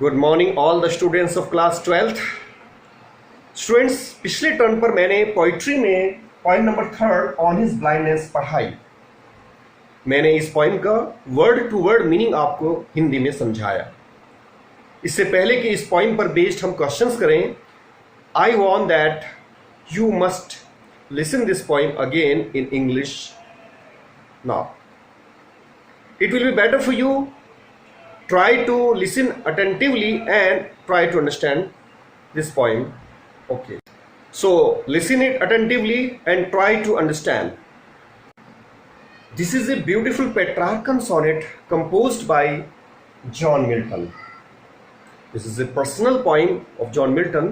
Good morning all the students of class 12th। Students, पिछले turn पर मैंने poetry में point number 3 on his blindness पढ़ाई। मैंने इस पॉइंट का वर्ड टू वर्ड मीनिंग आपको हिंदी में समझाया। इससे पहले कि इस पॉइंट पर बेस्ड हम क्वेश्चंस करें, I want that you must listen this point again in English now. It will be better for you. Try to listen attentively and try to understand this poem. Okay. So listen it attentively and try to understand. This is a beautiful Petrarchan sonnet composed by John Milton. This is a personal poem of John Milton.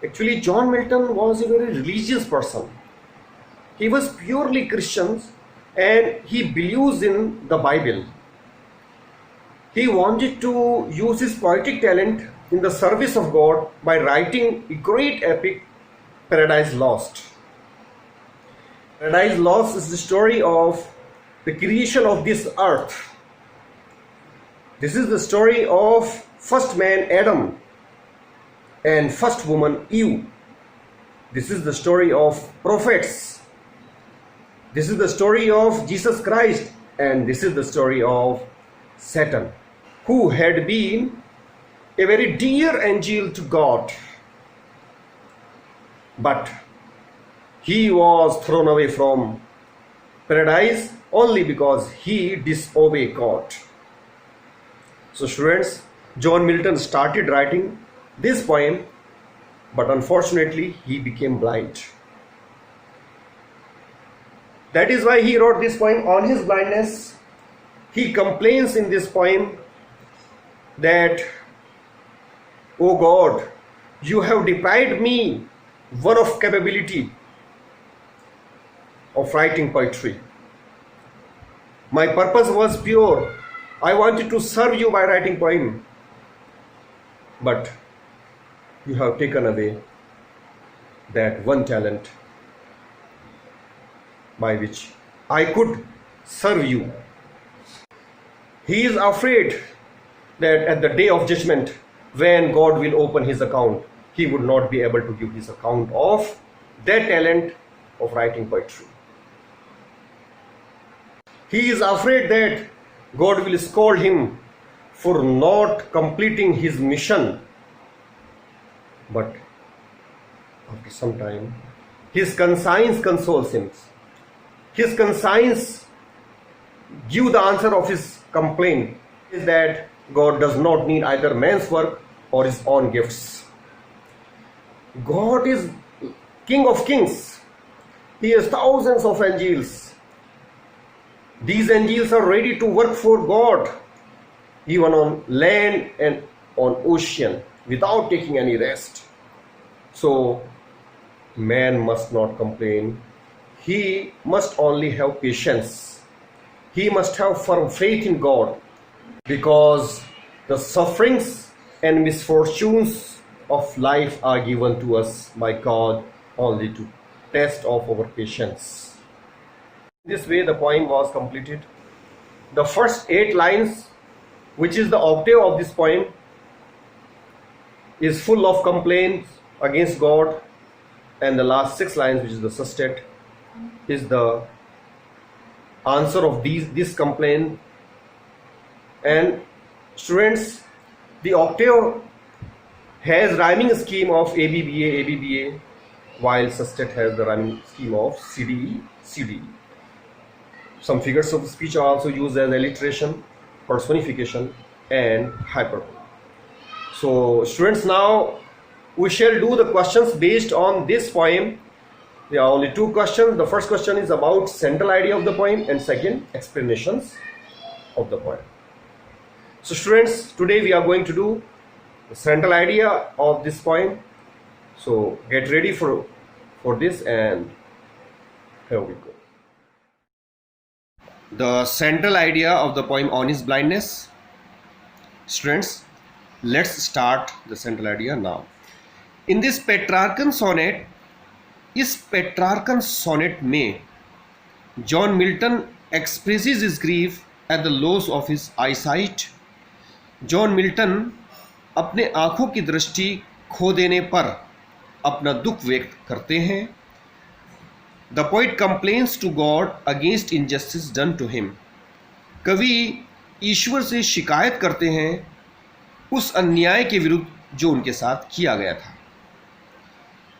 Actually, John Milton was a very religious person. He was purely Christian and he believes in the Bible. He wanted to use his poetic talent in the service of God by writing a great epic, Paradise Lost. Paradise Lost is the story of the creation of this earth. This is the story of first man Adam and first woman Eve. This is the story of prophets. This is the story of Jesus Christ, and this is the story of Satan, who had been a very dear angel to God, but he was thrown away from paradise only because he disobeyed God. So students, John Milton started writing this poem, but unfortunately he became blind. That is why he wrote this poem on his blindness. He complains in this poem that, "O God, you have deprived me one of capability of writing poetry. My purpose was pure. I wanted to serve you by writing poem, but you have taken away that one talent by which I could serve you." He is afraid that at the day of judgment, when God will open his account, he would not be able to give his account of that talent of writing poetry. He is afraid that God will scold him for not completing his mission. But after some time, his conscience consoles him. His conscience give the answer of his complaint is that God does not need either man's work or his own gifts. God is King of kings. He has thousands of angels. These angels are ready to work for God, even on land and on ocean, without taking any rest. So man must not complain. He must only have patience. He must have firm faith in God, because the sufferings and misfortunes of life are given to us by God only to test of our patience. This way the poem was completed. The first 8 lines, which is the octave of this poem, is full of complaints against God, and the last 6 lines, which is the sestet, is the answer of this complaint. And students, the octave has rhyming scheme of ABBA, ABBA, while sestet has the rhyming scheme of CDE, CDE. Some figures of speech are also used as alliteration, personification, and hyperbole. So students, now we shall do the questions based on this poem. There are only 2 questions. The first question is about central idea of the poem, and second, explanations of the poem. So students, today we are going to do the central idea of this poem. So get ready for this, and here we go. The central idea of the poem on his blindness. Students, let's start the central idea now. In this Petrarchan sonnet, इस Petrarchan sonnet में John Milton expresses his grief at the loss of his eyesight. John Milton अपने आंखों की दृष्टि खो देने पर अपना दुख व्यक्त करते हैं। The poet complains to God against injustice done to him. कवि ईश्वर से शिकायत करते हैं उस अन्याय के विरुद्ध जो उनके साथ किया गया था।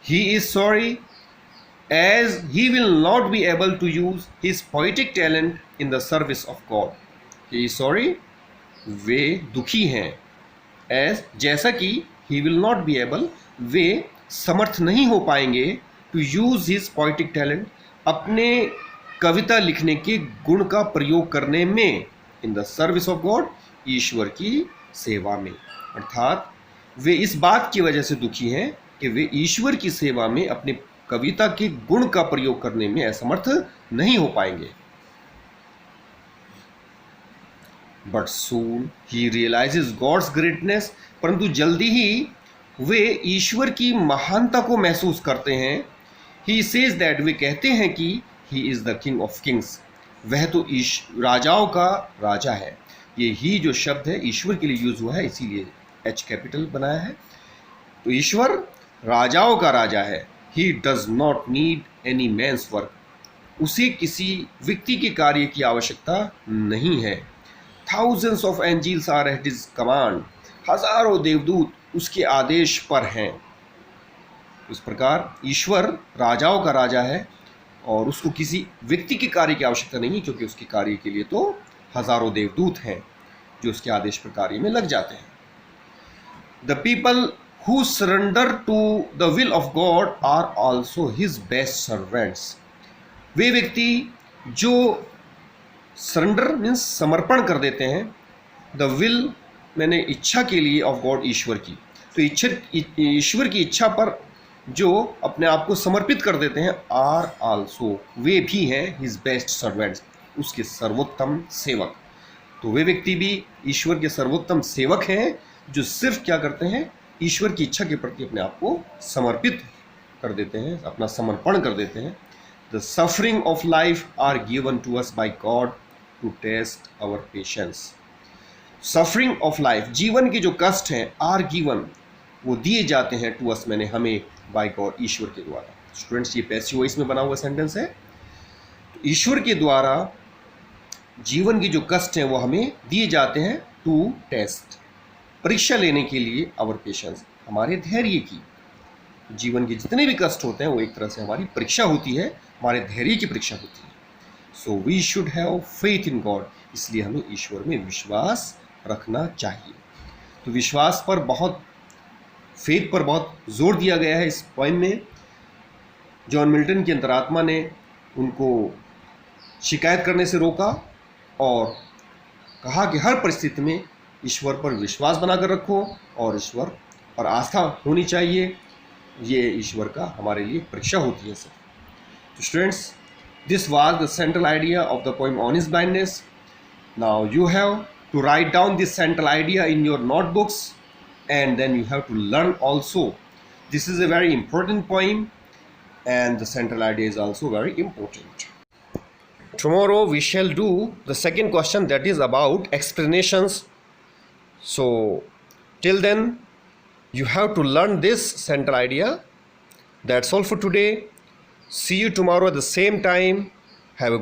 He is sorry as he will not be able to use his poetic talent in the service of God. He is sorry, वे दुखी हैं, as जैसा कि he will not be able, वे समर्थ नहीं हो पाएंगे to use his poetic talent, अपने कविता लिखने के गुण का प्रयोग करने में, in the service of God, ईश्वर की सेवा में। अर्थात वे इस बात की वजह से दुखी हैं कि वे ईश्वर की सेवा में अपने कविता के गुण का प्रयोग करने में असमर्थ नहीं हो पाएंगे। बट सून ही रियलाइजेस गॉड्स ग्रेटनेस, परंतु जल्दी ही वे ईश्वर की महानता को महसूस करते हैं। ही सेज दैट, वे कहते हैं कि he is the king of Kings, वह तो राजाओं का राजा है। ये ही जो शब्द है ईश्वर के लिए यूज हुआ है, इसीलिए एच कैपिटल बनाया है। तो ईश्वर राजाओं का राजा है। He does not need any man's work. उसे किसी व्यक्ति के कार्य की आवश्यकता नहीं है। Thousands of angels are at his command. हजारों देवदूत उसके आदेश पर हैं। इस प्रकार ईश्वर राजाओं का राजा है और उसको किसी व्यक्ति के कार्य की आवश्यकता नहीं, क्योंकि उसके कार्य के लिए तो हजारों देवदूत हैं जो उसके आदेश पर कार्य में लग जाते हैं। The people who surrender to the will of God are also his best servants. वे व्यक्ति जो सरेंडर मीन्स समर्पण कर देते हैं, द विल मैंने इच्छा के लिए, ऑफ गॉड ईश्वर की, तो ईश्वर की इच्छा पर जो अपने आप को समर्पित कर देते हैं, आर आल्सो, वे भी हैं हिज बेस्ट सर्वेंट्स, उसके सर्वोत्तम सेवक। तो वे व्यक्ति भी ईश्वर के सर्वोत्तम सेवक हैं जो सिर्फ क्या करते हैं, ईश्वर की इच्छा के प्रति अपने आप को समर्पित कर देते हैं, अपना समर्पण कर देते हैं। The suffering of life are given to us by God to test our patience. Suffering of life, जीवन के जो कष्ट हैं, आर गिवन, वो दिए जाते हैं, टू अस मैंने हमें, बाय गॉड ईश्वर के द्वारा। स्टूडेंट्स, ये पैसिव वॉइस में बना हुआ सेंटेंस है। तो ईश्वर के द्वारा जीवन की जो कष्ट हैं वो हमें दिए जाते हैं, टू टेस्ट, परीक्षा लेने के लिए, आवर पेशेंस, हमारे धैर्य की। जीवन के जितने भी कष्ट होते हैं वो एक तरह से हमारी परीक्षा होती है, हमारे धैर्य की परीक्षा होती है। So we should have faith in God, इसलिए हमें ईश्वर में विश्वास रखना चाहिए। तो विश्वास पर बहुत, फेथ पर बहुत जोर दिया गया है इस पोएम में। जॉन मिल्टन की अंतरात्मा ने उनको शिकायत करने से रोका और कहा कि हर परिस्थिति में ईश्वर पर विश्वास बनाकर रखो और ईश्वर पर आस्था होनी चाहिए। ये ईश्वर का हमारे लिए परीक्षा होती है सर। तो students, this was the central idea of the poem on his blindness. Now you have to write down this central idea in your notebooks and then you have to learn also. This is a very important poem and the central idea is also very important. Tomorrow we shall do the second question, that is about explanations. So till then you have to learn this central idea. That's all for today. See you tomorrow at the same time. Have a